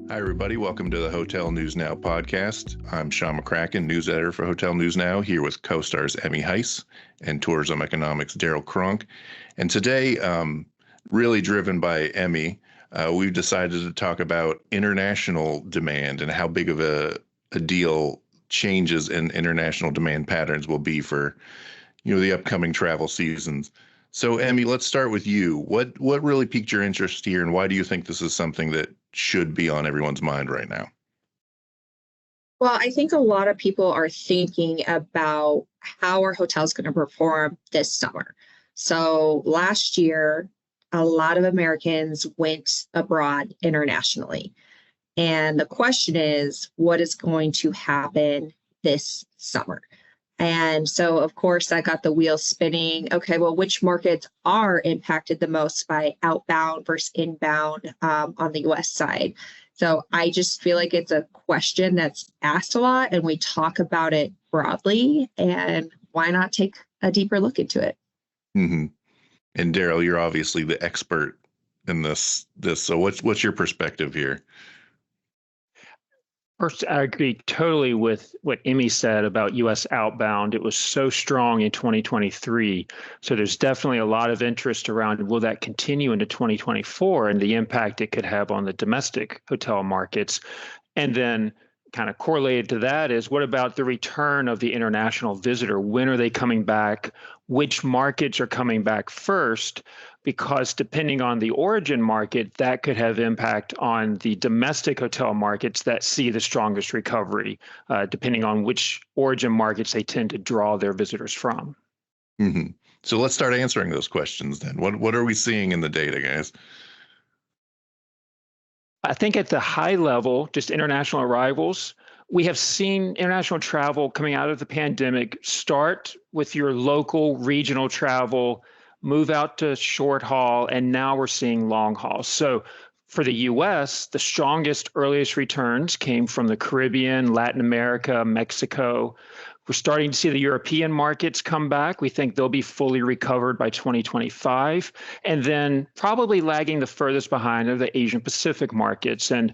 Hi, everybody. Welcome to the Hotel News Now podcast. I'm Sean McCracken, news editor for Hotel News Now, here with CoStar's Emmy Hise and Tourism Economics' Daryl Cronk. And today, really driven by Emmy, we've decided to talk about international demand and how big of a deal changes in international demand patterns will be for, the upcoming travel seasons. So, Emmy, let's start with you. What really piqued your interest here, and why do you think this is something that should be on everyone's mind right now? Well, I think a lot of people are thinking about how are hotels going to perform this summer. So last year, a lot of Americans went abroad internationally. And the question is, what is going to happen this summer? And so, of course, that got the wheels spinning. Okay, well, which markets are impacted the most by outbound versus inbound on the US side? So I just feel like it's a question that's asked a lot, and we talk about it broadly. And why not take a deeper look into it? Mm-hmm. And Daryl, you're obviously the expert in this. So what's your perspective here? First, I agree totally with what Emmy said about U.S. outbound. It was so strong in 2023. So there's definitely a lot of interest around will that continue into 2024 and the impact it could have on the domestic hotel markets. And then kind of correlated to that is what about the return of the international visitor? When are they coming back? Which markets are coming back first? Because depending on the origin market, that could have impact on the domestic hotel markets that see the strongest recovery, depending on which origin markets they tend to draw their visitors from. Mm-hmm. So let's start answering those questions then. What are we seeing in the data, guys? I think at the high level, just international arrivals, we have seen international travel coming out of the pandemic start with your local regional travel, move out to short haul, and now we're seeing long haul. So for the US, the strongest, earliest returns came from the Caribbean, Latin America, Mexico. We're starting to see the European markets come back. We think they'll be fully recovered by 2025. And then probably lagging the furthest behind are the Asian Pacific markets. And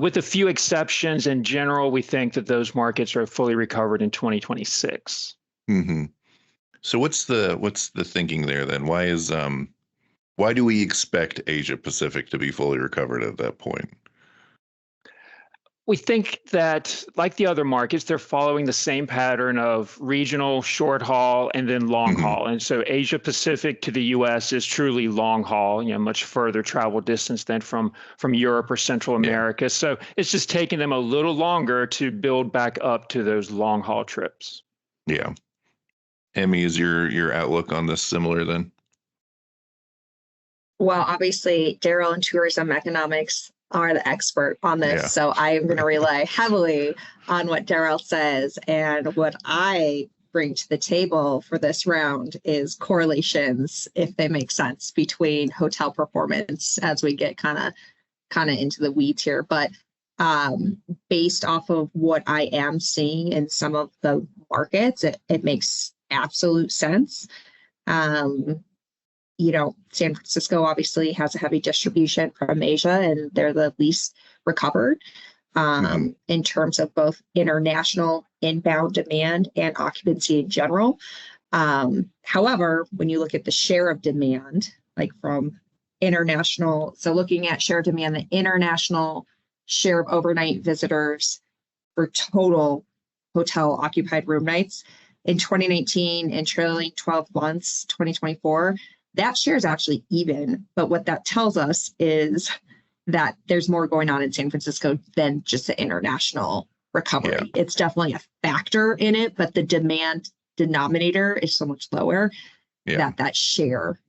with a few exceptions, in general, we think that those markets are fully recovered in 2026. Mm-hmm. So what's the thinking there then? Why do we expect Asia Pacific to be fully recovered at that point? We think that, like the other markets, they're following the same pattern of regional, short haul, and then long haul. And so Asia Pacific to the US is truly long haul, much further travel distance than from Europe or Central America. Yeah. So it's just taking them a little longer to build back up to those long haul trips. Yeah. Emmy, is your outlook on this similar then? Well, obviously, Daryl and Tourism Economics are the expert on this. Yeah. So I am going to rely heavily on what Daryl says. And what I bring to the table for this round is correlations, if they make sense, between hotel performance as we get kind of into the weeds here. But based off of what I am seeing in some of the markets, it makes absolute sense. San Francisco obviously has a heavy distribution from Asia, and they're the least recovered in terms of both international inbound demand and occupancy in general. However, when you look at the share of demand, like from international, so looking at share of demand, the international share of overnight visitors for total hotel occupied room nights in 2019 and trailing 12 months, 2024, that share is actually even. But what that tells us is that there's more going on in San Francisco than just the international recovery. Yeah. It's definitely a factor in it, but the demand denominator is so much lower that share,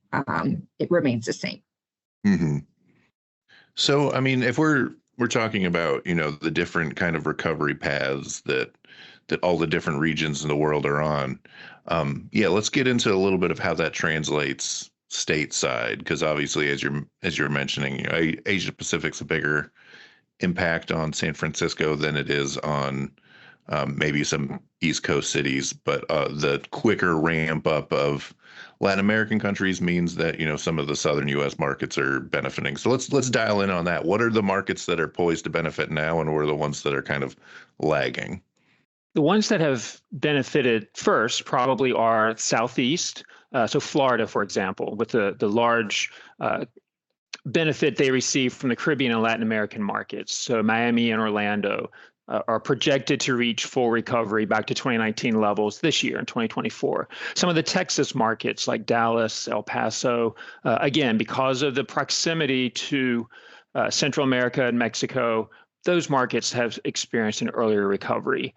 it remains the same. Mm-hmm. So, I mean, if we're talking about, the different kind of recovery paths that all the different regions in the world are on, let's get into a little bit of how that translates stateside, because obviously, as you're mentioning, Asia Pacific's a bigger impact on San Francisco than it is on maybe some East Coast cities, but the quicker ramp up of Latin American countries means that, some of the southern U.S. markets are benefiting. So let's dial in on that. What are the markets that are poised to benefit now, and what are the ones that are kind of lagging? The ones that have benefited first probably are Southeast. So Florida, for example, with the large benefit they receive from the Caribbean and Latin American markets. So Miami and Orlando are projected to reach full recovery back to 2019 levels this year in 2024. Some of the Texas markets like Dallas, El Paso, again, because of the proximity to Central America and Mexico, those markets have experienced an earlier recovery.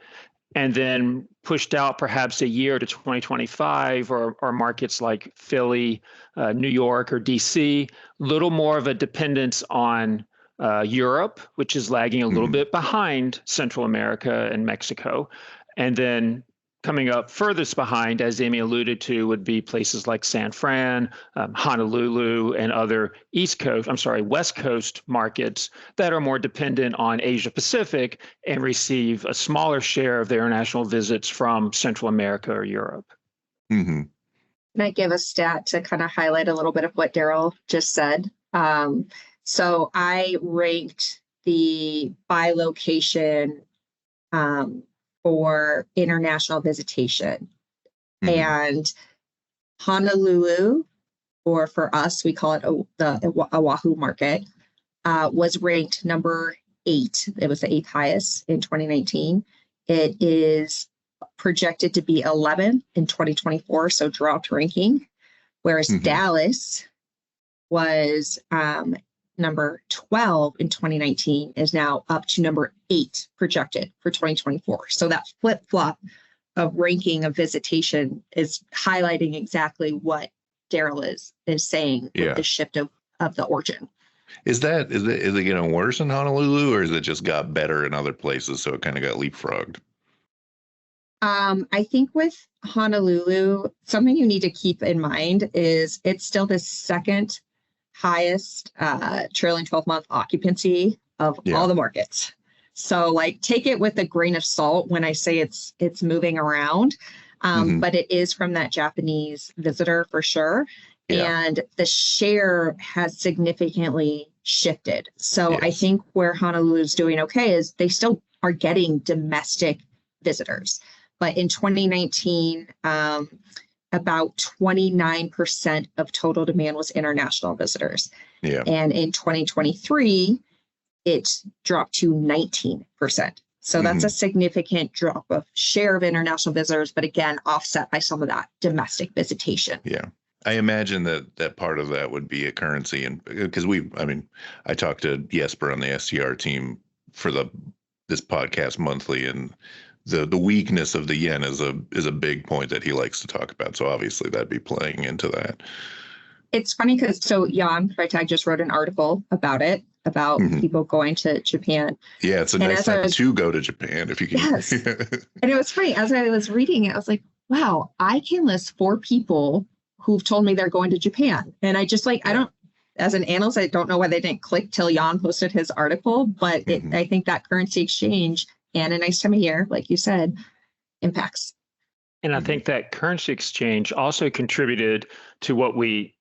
And then pushed out perhaps a year to 2025 or markets like Philly, New York, or DC, little more of a dependence on Europe, which is lagging a little bit behind Central America and Mexico. And then coming up furthest behind, as Amy alluded to, would be places like San Fran, Honolulu, and other West Coast markets that are more dependent on Asia Pacific and receive a smaller share of their international visits from Central America or Europe. Mm-hmm. Can I give a stat to kind of highlight a little bit of what Daryl just said? So I ranked the by location for international visitation. And Honolulu, or for us, we call it the Oahu market, was ranked number 8. It was the 8th highest in 2019. It is projected to be 11 in 2024, so dropped ranking, whereas Dallas was number 12 in 2019 is now up to number 8 projected for 2024. So that flip-flop of ranking of visitation is highlighting exactly what Daryl is saying with the shift of the origin. Is it getting worse in Honolulu, or is it just got better in other places, so it kind of got leapfrogged? I think with Honolulu, something you need to keep in mind is it's still the second highest trailing 12-month occupancy of all the markets. So take it with a grain of salt when I say it's moving around, but it is from that Japanese visitor for sure. And the share has significantly shifted. So I think where Honolulu is doing okay is they still are getting domestic visitors. But in 2019, about 29% of total demand was international visitors. And in 2023, it dropped to 19%. So that's a significant drop of share of international visitors, but again, offset by some of that domestic visitation. I imagine that part of that would be a currency, and because I talked to Jesper on the STR team for this podcast monthly, and the weakness of the yen is a big point that he likes to talk about. So obviously that'd be playing into that. It's funny because Jan Freitag just wrote an article about it, about people going to Japan. Yeah, it's a nice time to go to Japan if you can. Yes. And it was funny. As I was reading it, I was like, wow, I can list 4 people who've told me they're going to Japan. And I just I don't, as an analyst, I don't know why they didn't click till Jan posted his article, but I think that currency exchange and a nice time of year, like you said, impacts. And I think that currency exchange also contributed to what we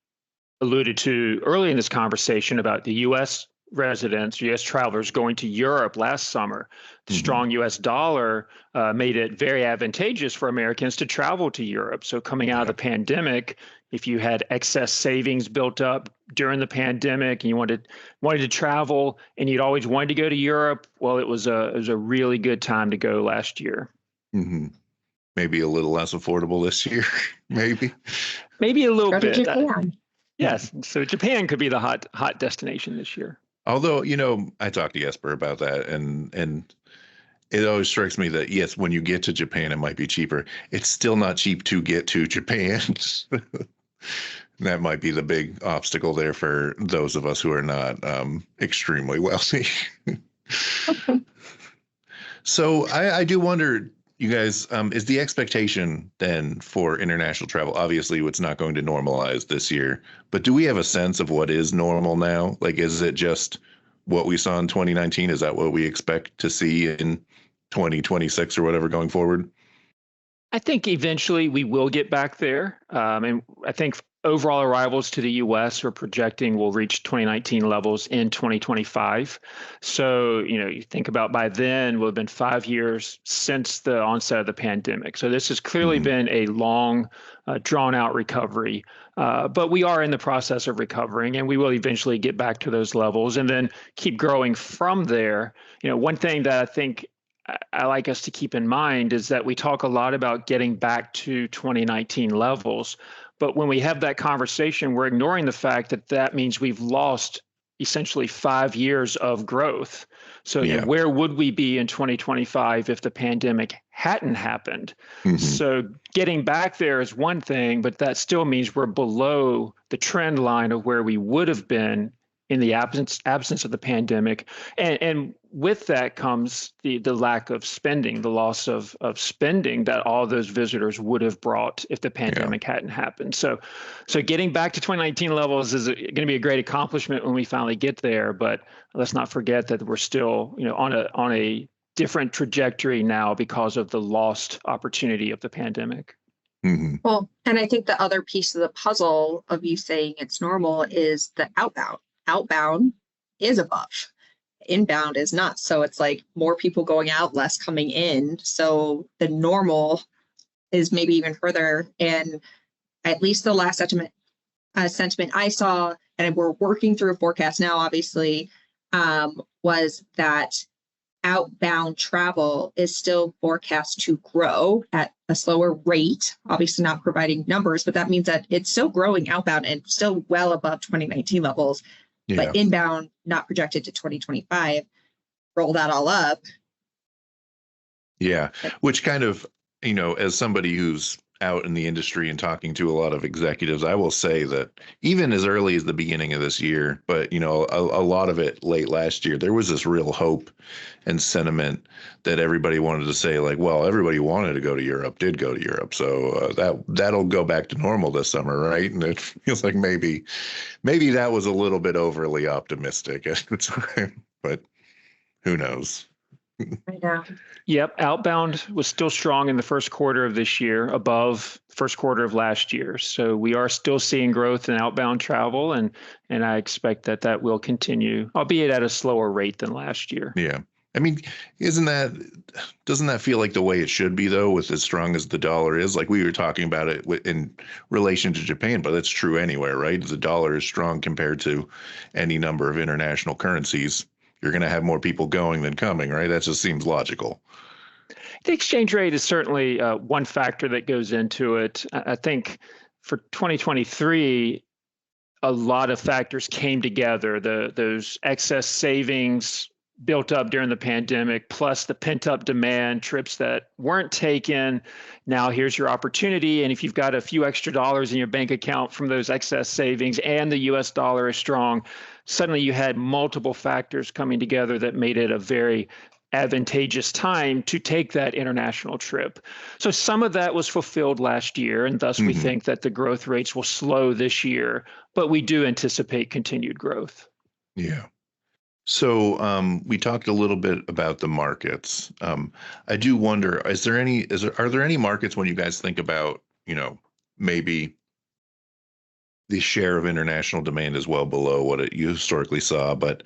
alluded to early in this conversation about the U.S. residents, U.S. travelers going to Europe last summer. The strong U.S. dollar made it very advantageous for Americans to travel to Europe. So coming out of the pandemic, if you had excess savings built up during the pandemic and you wanted to travel and you'd always wanted to go to Europe, well, it was a really good time to go last year. Maybe a little less affordable this year, maybe a little go bit. To Japan. Yes, so Japan could be the hot destination this year. Although, I talked to Jesper about that, and it always strikes me that, yes, when you get to Japan, it might be cheaper. It's still not cheap to get to Japan. That might be the big obstacle there for those of us who are not extremely wealthy. So I do wonder, you guys, is the expectation then for international travel? Obviously, it's not going to normalize this year, but do we have a sense of what is normal now? Is it just what we saw in 2019? Is that what we expect to see in 2026 or whatever going forward? I think eventually we will get back there. And I think overall arrivals to the US we're projecting will reach 2019 levels in 2025. So, you think about by then, will have been 5 years since the onset of the pandemic. So this has clearly been a long, drawn out recovery. But we are in the process of recovering, and we will eventually get back to those levels and then keep growing from there. One thing that I think I like us to keep in mind is that we talk a lot about getting back to 2019 levels. But when we have that conversation, we're ignoring the fact that that means we've lost essentially 5 years of growth. So where would we be in 2025 if the pandemic hadn't happened? So getting back there is one thing, but that still means we're below the trend line of where we would have been in the absence of the pandemic. And with that comes the lack of spending, the loss of spending that all those visitors would have brought if the pandemic hadn't happened. So getting back to 2019 levels is going to be a great accomplishment when we finally get there. But let's not forget that we're still, on a different trajectory now because of the lost opportunity of the pandemic. Well, and I think the other piece of the puzzle of you saying it's normal is the outbound. Outbound is above. Inbound is not. So it's like more people going out, less coming in. So the normal is maybe even further. And at least the last sentiment I saw, and we're working through a forecast now, obviously, was that outbound travel is still forecast to grow at a slower rate, obviously not providing numbers, but that means that it's still growing outbound and still well above 2019 levels. But inbound not projected to 2025. Roll that all up. Yeah, which kind of, as somebody who's out in the industry and talking to a lot of executives, I will say that even as early as the beginning of this year, but, a lot of it late last year, there was this real hope and sentiment that everybody wanted to say, like, well, everybody wanted to go to Europe, did go to Europe. So that'll go back to normal this summer, right? And it feels like maybe that was a little bit overly optimistic at the time, but who knows? I know. Yep. Outbound was still strong in the first quarter of this year, above first quarter of last year. So we are still seeing growth in outbound travel, and I expect that will continue, albeit at a slower rate than last year. Yeah. I mean, doesn't that feel like the way it should be, though, with as strong as the dollar is? Like we were talking about it in relation to Japan, but that's true anywhere, right? The dollar is strong compared to any number of international currencies. You're going to have more people going than coming, right? That just seems logical. The exchange rate is certainly one factor that goes into it. I think for 2023, a lot of factors came together. Those excess savings built up during the pandemic, plus the pent-up demand, trips that weren't taken. Now here's your opportunity. And if you've got a few extra dollars in your bank account from those excess savings and the US dollar is strong, suddenly you had multiple factors coming together that made it a very advantageous time to take that international trip. So some of that was fulfilled last year, and thus we think that the growth rates will slow this year, but we do anticipate continued growth. Yeah. So we talked a little bit about the markets. I do wonder, are there any markets when you guys think about, maybe the share of international demand is well below what you historically saw, but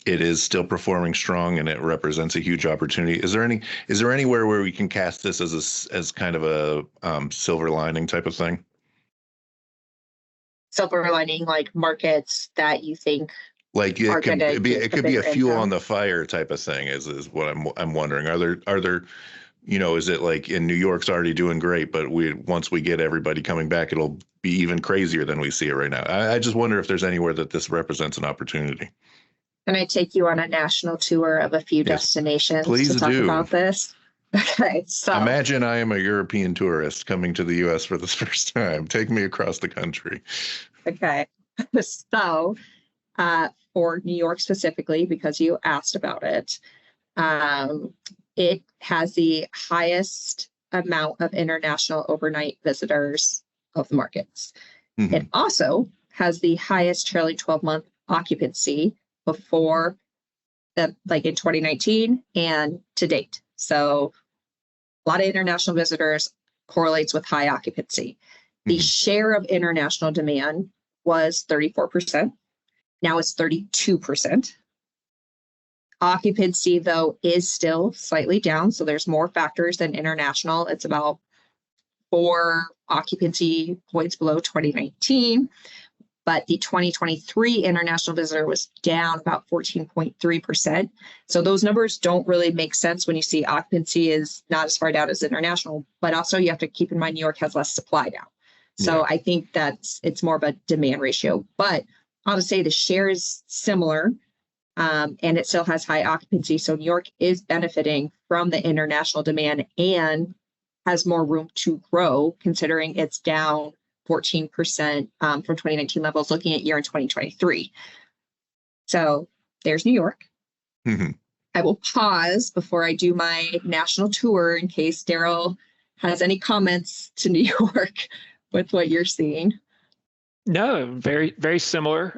it is still performing strong and it represents a huge opportunity. Is there anywhere where we can cast this as kind of a silver lining type of thing? Silver lining, like markets that you think like it could be a fuel on the fire type of thing is what I'm wondering. Are there is it like in New York's already doing great, but once we get everybody coming back, it'll be even crazier than we see it right now. I just wonder if there's anywhere that this represents an opportunity. Can I take you on a national tour of a few destinations to talk about this? Okay, so imagine I am a European tourist coming to the U.S. for the first time. Take me across the country. Okay, so for New York specifically, because you asked about it, it has the highest amount of international overnight visitors of the markets. It also has the highest trailing 12-month occupancy before in 2019 and to date. So a lot of international visitors correlates with high occupancy. The share of international demand was 34%. Now it's 32%. Occupancy, though, is still slightly down. So there's more factors than international. It's about 4 occupancy points below 2019. But the 2023 international visitor was down about 14.3%. So those numbers don't really make sense when you see occupancy is not as far down as international, but also you have to keep in mind New York has less supply now. So I think it's more of a demand ratio, but I'll just say the share is similar and it still has high occupancy. So New York is benefiting from the international demand and has more room to grow considering it's down 14% from 2019 levels, looking at year in 2023. So there's New York. I will pause before I do my national tour in case Daryl has any comments to New York with what you're seeing. No, very, very similar.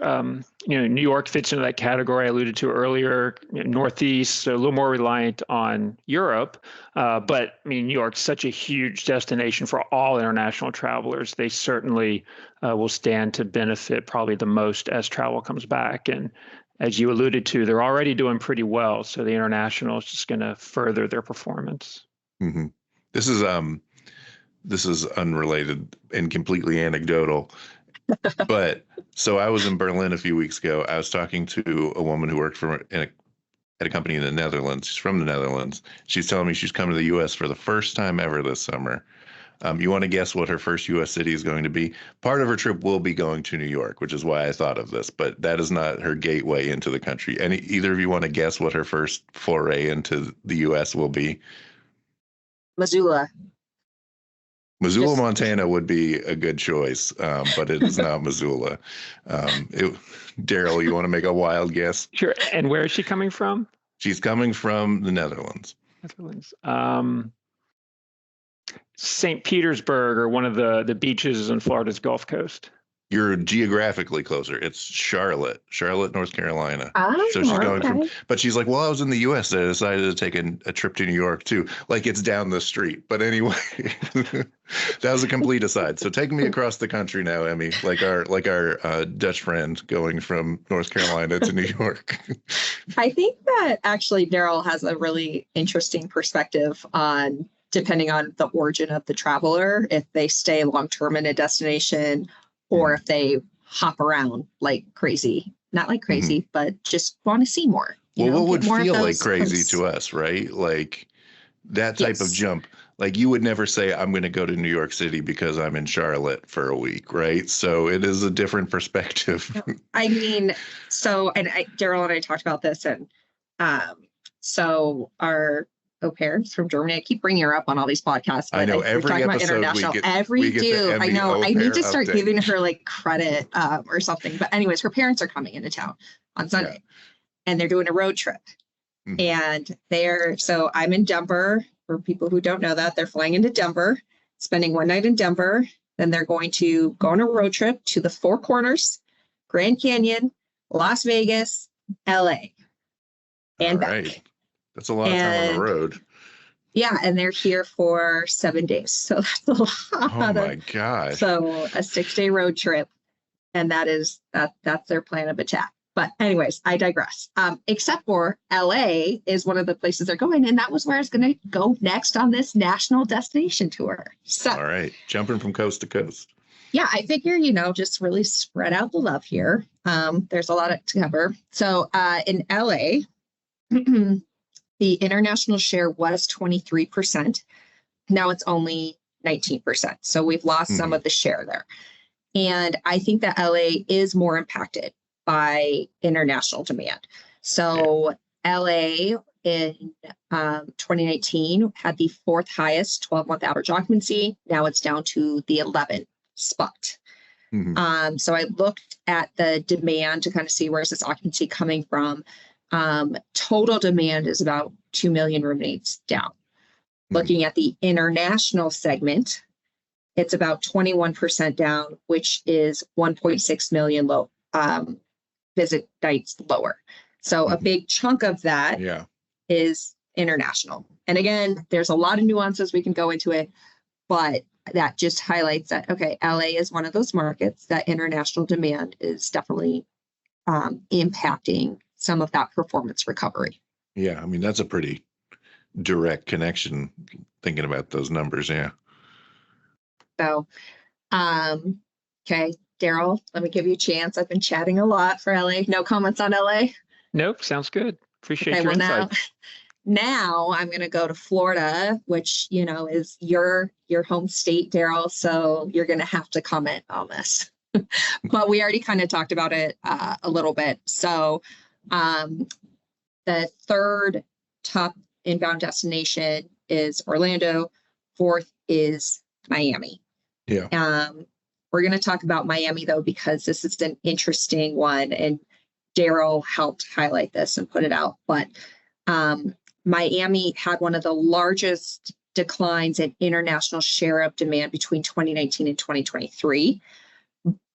New York fits into that category I alluded to earlier, Northeast, so a little more reliant on Europe. But I mean, New York's such a huge destination for all international travelers. They certainly will stand to benefit probably the most as travel comes back. And as you alluded to, they're already doing pretty well. So the international is just going to further their performance. This is unrelated and completely anecdotal. But so I was in Berlin a few weeks ago. I was talking to a woman who worked at a company in the Netherlands. She's from the Netherlands. She's telling me she's come to the U.S. for the first time ever this summer. You want to guess what her first U.S. city is going to be? Part of her trip will be going to New York, which is why I thought of this. But that is not her gateway into the country. Either of you want to guess what her first foray into the U.S. will be? Missoula. Missoula, Montana would be a good choice, but it is not Missoula. Daryl, you want to make a wild guess? Sure. And where is she coming from? She's coming from the Netherlands. St. Petersburg, or one of the beaches on Florida's Gulf Coast. You're geographically closer. It's Charlotte, North Carolina. Oh, so she's going but she's like, well, I was in the U.S. I decided to take a trip to New York too. Like it's down the street. But anyway, that was a complete aside. So take me across the country now, Emmy, like our Dutch friend going from North Carolina to New York. I think that actually Daryl has a really interesting perspective on, depending on the origin of the traveler, if they stay long-term in a destination or if they hop around like crazy. Not like crazy, but just want to see more. What would feel like crazy to us, right? Like that type of jump. Like you would never say, I'm going to go to New York City because I'm in Charlotte for a week, right? So it is a different perspective. I mean, Daryl and I talked about this, and so our au pairs from Germany. I keep bringing her up on all these podcasts. But I know every talking episode about international. we get I know. I need to start update. giving her like credit or something. But anyways, her parents are coming into town on Sunday, and they're doing a road trip. And so I'm in Denver. For people who don't know that, they're flying into Denver, spending one night in Denver. Then they're going to go on a road trip to the Four Corners, Grand Canyon, Las Vegas, LA, and back. Right. That's a lot of time on the road. Yeah, and they're here for 7 days. So that's a lot. Oh my gosh. So a 6-day road trip. And that's their plan of attack. But anyways, I digress. Except for LA is one of the places they're going. And that was where I was going to go next on this national destination tour. So all right. Jumping from coast to coast. Yeah, I figure, just really spread out the love here. There's a lot to cover. So in LA, the international share was 23%. Now it's only 19%. So we've lost some of the share there. And I think that LA is more impacted by international demand. So LA in 2019 had the 4th highest 12-month average occupancy. Now it's down to the 11th spot. So I looked at the demand to kind of see where's this occupancy coming from. Total demand is about 2 million room nights down. Looking at the international segment, it's about 21% down, which is 1.6 million visit nights lower. So a big chunk of that is international. And again, there's a lot of nuances we can go into it, but that just highlights that, okay, LA is one of those markets that international demand is definitely impacting some of that performance recovery. Yeah, I mean, that's a pretty direct connection thinking about those numbers. Yeah. So, okay, Daryl, let me give you a chance. I've been chatting a lot for LA. No comments on LA? Nope, sounds good. Appreciate Okay, your well insight. now I'm going to go to Florida, which, you know, is your home state, Daryl. So you're going to have to comment on this. But we already kind of talked about it a little bit. So the third top inbound destination is Orlando. Fourth is Miami. Yeah. We're going to talk about Miami, though, because this is an interesting one. And Daryl helped highlight this and put it out. But Miami had one of the largest declines in international share of demand between 2019 and 2023.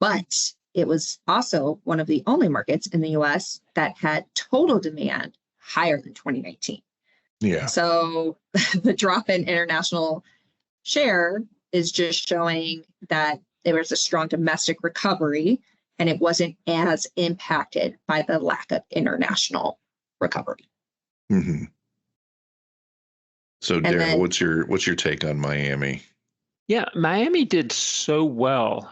But it was also one of the only markets in the US that had total demand higher than 2019. Yeah. So the drop in international share is just showing that there was a strong domestic recovery and it wasn't as impacted by the lack of international recovery. Mm-hmm. So, And Daryl, then- what's your take on Miami? Yeah, Miami did so well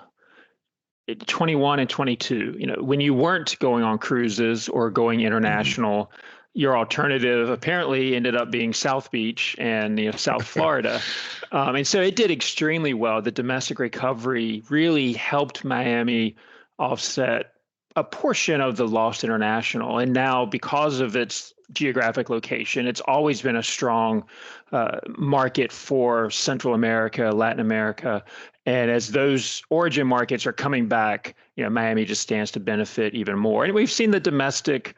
in 21 and 22. You know, when you weren't going on cruises or going international, your alternative apparently ended up being South Beach and South Florida. And so it did extremely well. The domestic recovery really helped Miami offset a portion of the lost international. And now, because of its geographic location, it's always been a strong market for Central America, Latin America. And as those origin markets are coming back, Miami just stands to benefit even more. And we've seen the domestic,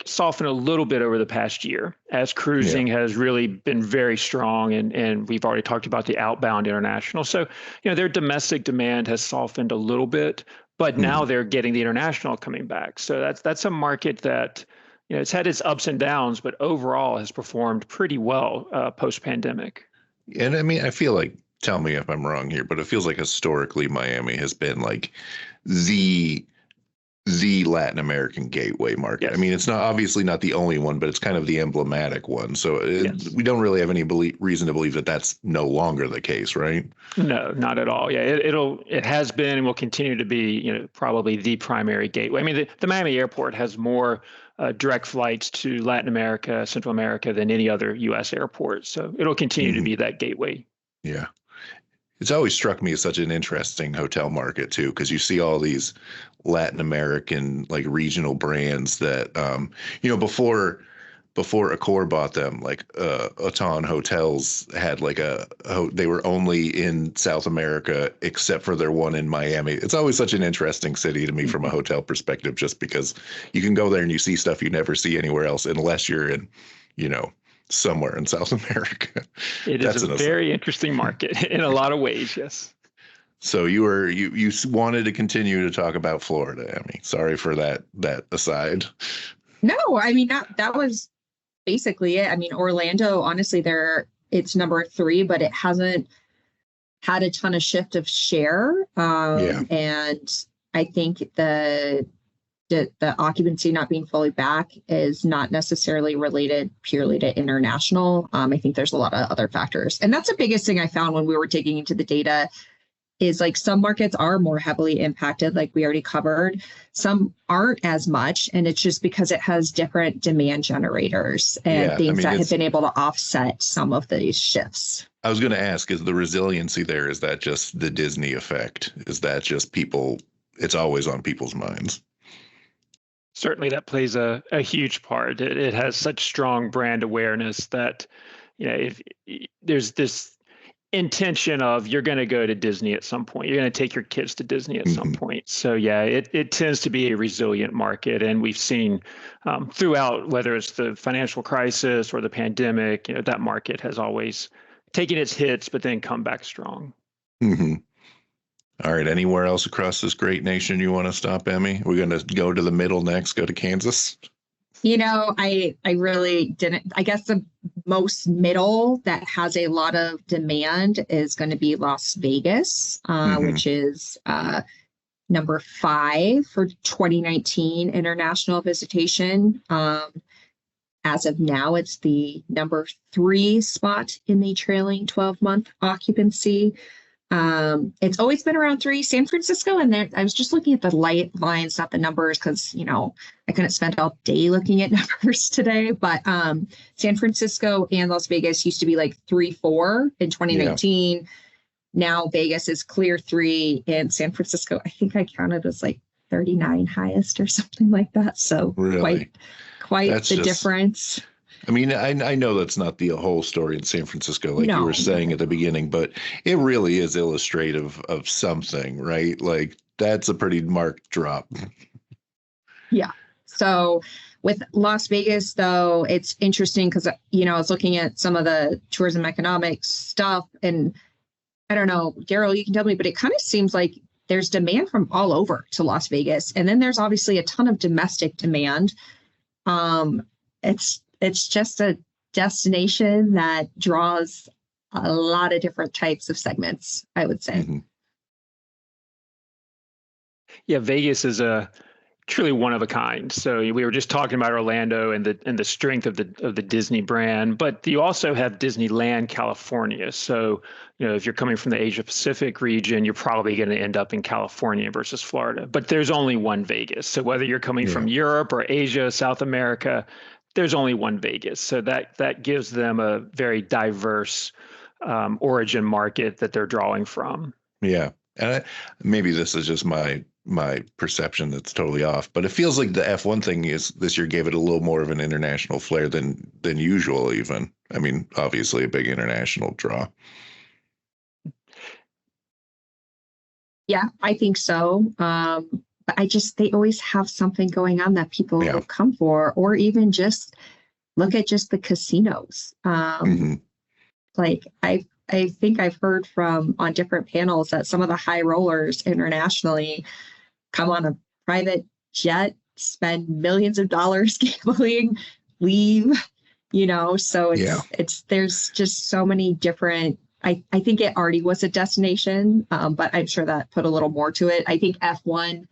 soften a little bit over the past year as cruising has really been very strong. And we've already talked about the outbound international. So, their domestic demand has softened a little bit, but now they're getting the international coming back. So that's a market that, it's had its ups and downs, but overall has performed pretty well post-pandemic. And I mean, I feel like, tell me if I'm wrong here, but it feels like historically Miami has been like the Latin American gateway market. Yes. I mean, it's obviously not the only one, but it's kind of the emblematic one. So we don't really have any reason to believe that that's no longer the case, right? No, not at all. Yeah, it has been and will continue to be, probably the primary gateway. I mean, the Miami airport has more direct flights to Latin America, Central America than any other U.S. airport. So it'll continue to be that gateway. Yeah. It's always struck me as such an interesting hotel market too, because you see all these Latin American like regional brands that, before Accor bought them, like Aton Hotels had like they were only in South America except for their one in Miami. It's always such an interesting city to me from a hotel perspective, just because you can go there and you see stuff you never see anywhere else unless you're in, somewhere in South America. It is a very interesting market in a lot of ways. Yes. So you wanted to continue to talk about Florida, Emmy. Sorry for that aside. No, I mean, that was basically it. I mean, Orlando, honestly, it's number 3, but it hasn't had a ton of shift of share. And I think the occupancy not being fully back is not necessarily related purely to international. I think there's a lot of other factors. And that's the biggest thing I found when we were digging into the data is like some markets are more heavily impacted, like we already covered. Some aren't as much. And it's just because it has different demand generators and things that have been able to offset some of these shifts. I was going to ask, is the resiliency there, is that just the Disney effect? Is that just people, it's always on people's minds? Certainly that plays a huge part. It has such strong brand awareness that, if there's this intention of you're going to go to Disney at some point, you're going to take your kids to Disney at some point. So it tends to be a resilient market. And we've seen throughout, whether it's the financial crisis or the pandemic, that market has always taken its hits, but then come back strong. Mm-hmm. All right. Anywhere else across this great nation you want to stop, Emmy? We're going to go to the middle next, go to Kansas. I really didn't. I guess the most middle that has a lot of demand is going to be Las Vegas, which is number 5 for 2019 international visitation. As of now, it's the number 3 spot in the trailing 12-month occupancy. It's always been around 3. San Francisco, and then I was just looking at the light lines, not the numbers, because I couldn't spend all day looking at numbers today. But San Francisco and Las Vegas used to be like 3-4 in 2019. Yeah. Now Vegas is clear 3, and San Francisco, I think I counted as like 39 highest or something like that. So really? quite that's the difference. I mean, I know that's not the whole story in San Francisco, like you were saying at the beginning, but it really is illustrative of something, right? Like that's a pretty marked drop. Yeah. So with Las Vegas, though, it's interesting because, I was looking at some of the tourism economics stuff, and I don't know, Daryl, you can tell me, but it kind of seems like there's demand from all over to Las Vegas. And then there's obviously a ton of domestic demand. It's just a destination that draws a lot of different types of segments, I would say. Mm-hmm. Yeah, Vegas is truly one of a kind. So we were just talking about Orlando and the strength of the Disney brand, but you also have Disneyland California. So, if you're coming from the Asia Pacific region, you're probably going to end up in California versus Florida. But there's only one Vegas. So whether you're coming from Europe or Asia, South America, there's only one Vegas. So that gives them a very diverse origin market that they're drawing from. Yeah. And maybe this is just my perception that's totally off, but it feels like the F1 thing is this year gave it a little more of an international flair than usual even. I mean, obviously a big international draw. Yeah, I think so. But they always have something going on that people will come for, or even just look at just the casinos. Like I think I've heard on different panels that some of the high rollers internationally come on a private jet, spend millions of dollars gambling, leave, so there's just so many different, I think it already was a destination, but I'm sure that put a little more to it. I think F1,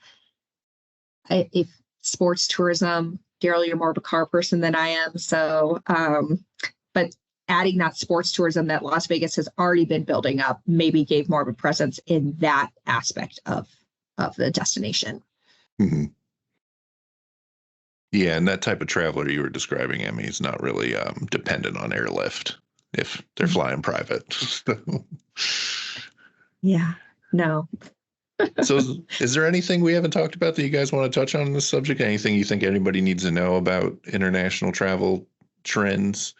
if sports tourism, Daryl, you're more of a car person than I am. So, but adding that sports tourism that Las Vegas has already been building up maybe gave more of a presence in that aspect of the destination. Mm-hmm. Yeah, and that type of traveler you were describing, Emmy, is not really dependent on airlift if they're flying private. Yeah, no. So is there anything we haven't talked about that you guys want to touch on this subject? Anything you think anybody needs to know about international travel trends?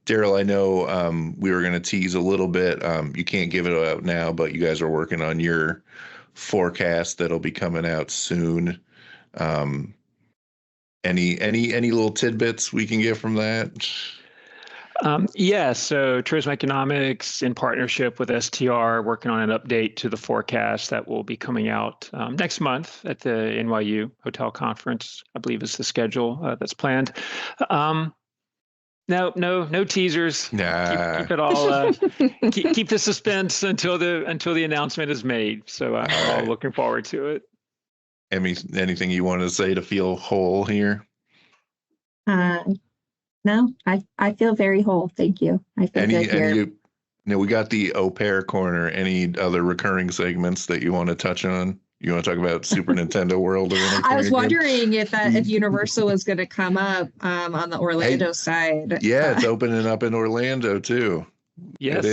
Daryl, I know we were going to tease a little bit. You can't give it out now, but you guys are working on your forecast that'll be coming out soon. Any little tidbits we can get from that? So Tourism Economics in partnership with STR working on an update to the forecast that will be coming out next month at the NYU Hotel Conference, I believe is the schedule that's planned. No teasers. Nah. Keep it all. keep the suspense until the announcement is made. So I'm all looking forward to it. Emmy, anything you want to say to feel whole here? No, I feel very whole. Thank you. I feel good here. We got the au pair corner. Any other recurring segments that you want to touch on? You want to talk about Super Nintendo World or anything? I was wondering if Universal was going to come up on the Orlando side. Yeah, it's opening up in Orlando too. Yes,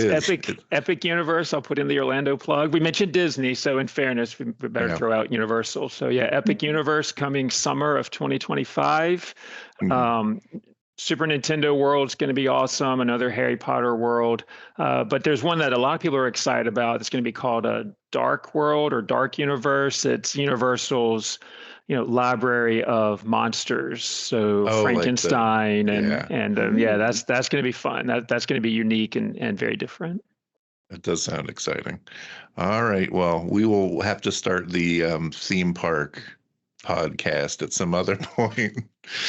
Epic Universe. I'll put in the Orlando plug. We mentioned Disney, so in fairness, we better throw out Universal. So yeah, Epic Universe coming summer of 2025. Super Nintendo World's going to be awesome. Another Harry Potter world, but there's one that a lot of people are excited about. It's going to be called a Dark World or Dark Universe. It's Universal's library of monsters. So Frankenstein that's going to be fun. That's going to be unique and very different. That does sound exciting. All right. Well, we will have to start the theme park podcast at some other point.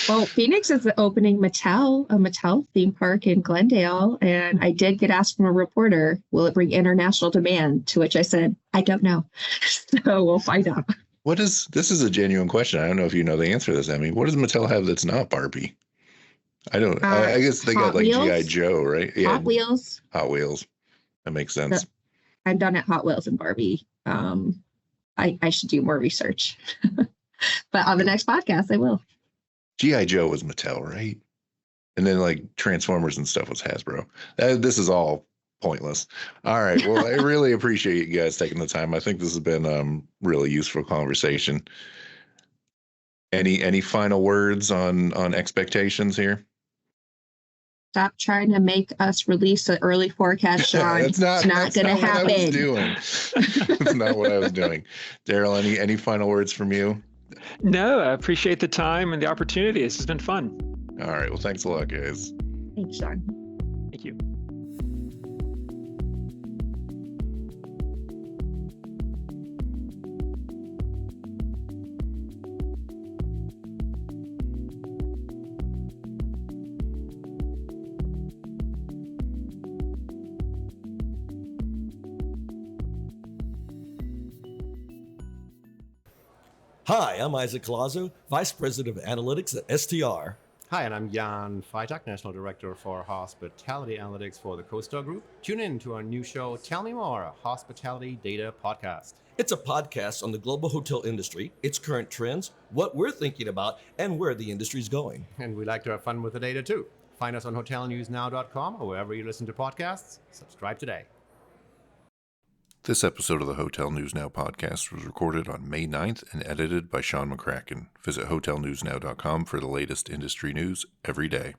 Well, Phoenix is opening a Mattel theme park in Glendale. And I did get asked from a reporter, will it bring international demand? To which I said, I don't know. So we'll find out. This is a genuine question. I don't know if you know the answer to this, Emmy. What does Mattel have that's not Barbie? I don't. I guess they got like G.I. Joe, right? Yeah, Hot Wheels. Hot Wheels. That makes sense. So, I'm done at Hot Wheels and Barbie. I should do more research. But on the next podcast, I will. G.I. Joe was Mattel, right? And then like Transformers and stuff was Hasbro. This is all pointless. All right. Well, I really appreciate you guys taking the time. I think this has been really useful conversation. Any final words on expectations here? Stop trying to make us release an early forecast, Sean. It's not going to happen. That's not what I was doing. Daryl, any final words from you? No, I appreciate the time and the opportunity. This has been fun. All right. Well, thanks a lot, guys. Thanks, Sean. Thank you. Hi, I'm Isaac Colazo, Vice President of Analytics at STR. Hi, and I'm Jan Freitag, National Director for Hospitality Analytics for the CoStar Group. Tune in to our new show, Tell Me More, a hospitality data podcast. It's a podcast on the global hotel industry, its current trends, what we're thinking about, and where the industry's going. And we like to have fun with the data too. Find us on hotelnewsnow.com or wherever you listen to podcasts. Subscribe today. This episode of the Hotel News Now podcast was recorded on May 9th and edited by Sean McCracken. Visit hotelnewsnow.com for the latest industry news every day.